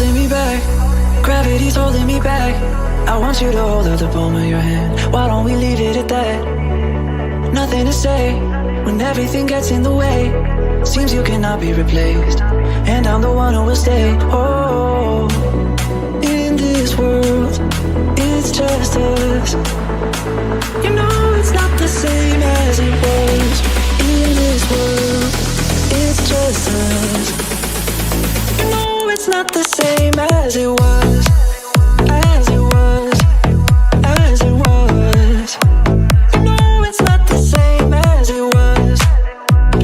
holding me back, gravity's holding me back. I want you to hold out the palm of your hand. Why don't we leave it at that? Nothing to say when everything gets in the way. Seems you cannot be replaced, and I'm the one who will stay. Oh, in this world, it's just us. You know it's not the same as it was. In this world, it's just us. You know it's not the same as it was. As it was, as it was. You know it's not the same as it was.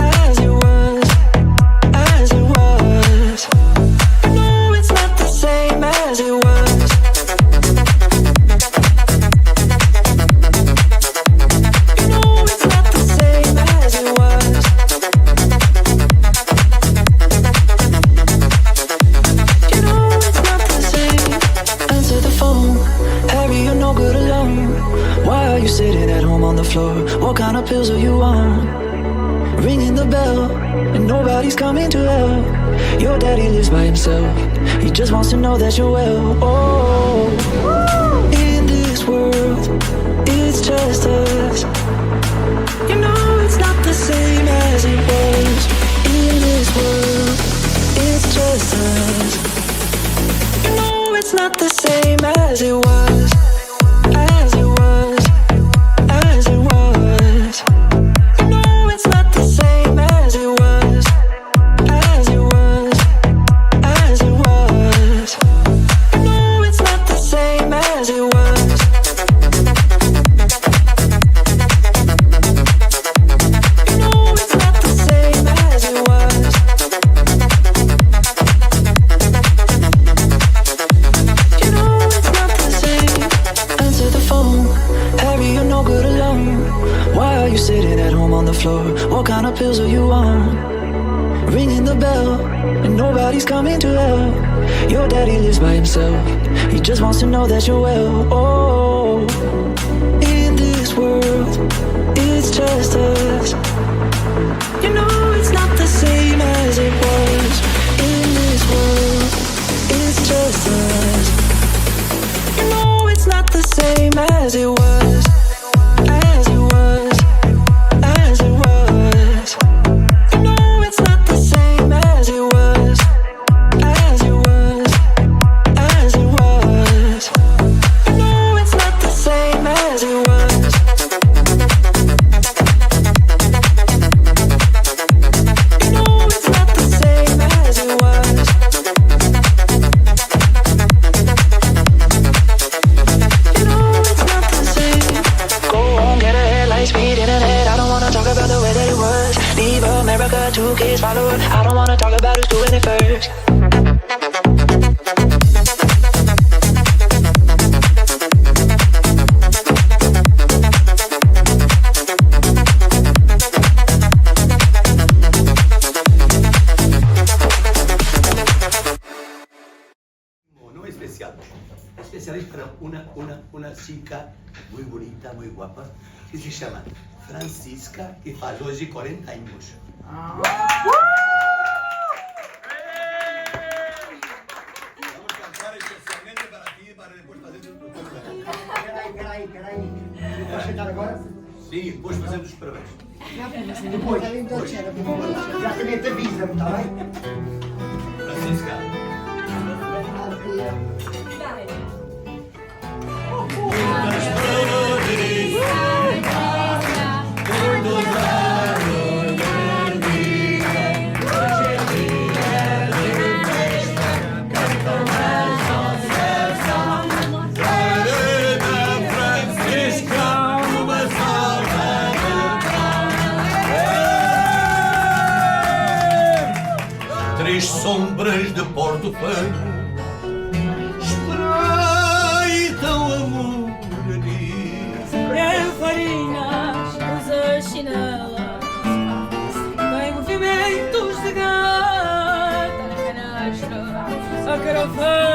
As it was, as it was. You know it's not the same as it was. You know it's not the same as it was. You know it's not the same. Answer the phone, Harry, you're no good alone. Why are you sitting at home on the floor? What kind of pills are you on? Ringing the bell, and nobody's coming to help. Your daddy lives by himself, he just wants to know that you're well. Oh, in this world, it's just us. You know it's not the same as it was. In this world, it's just us. You know it's not the same as it was. As it was, as it was. You know it's not the same as it was. As it was, as it was. You know it's not the same as it was. You know it's not the same as it was. You know it's not the same. Answer the phone, Harry, you're no good alone. Why are you sitting at home on the floor? What kind of pills are you on? Ringing the bell, and nobody's coming to help. Your daddy lives by himself, he just wants to know that you're well. Oh, in this world, it's just us. You know it's not the same as it was. In this world, it's just us. You know it's not the same as it was. As it was, as it was. You know it's not the same as it was. As it was, as it was. You know it's not the same as it was. You know it's not the same as it was. You know it's not the same. Go on, get ahead, light speed, internet. I don't wanna talk about the way that it was. Leave America, 2 kids follow her. I don't wanna talk about who's doing it first. No es especial. Especial es para una chica muy bonita, muy guapa, que se llama Francisca, que faz hoje 40 años. Vamos a cantar especialmente para ti, para después fazer tu Peraí. Posso sentar agora? Sim, depois fazer os parabéns. Depois. Já também te avisa-me, está bem? Francisca. Três sombras de Porto Velho espreitam a morania. Em farinhas, usa chinelas, tem movimentos de gata na canastra, a caravana.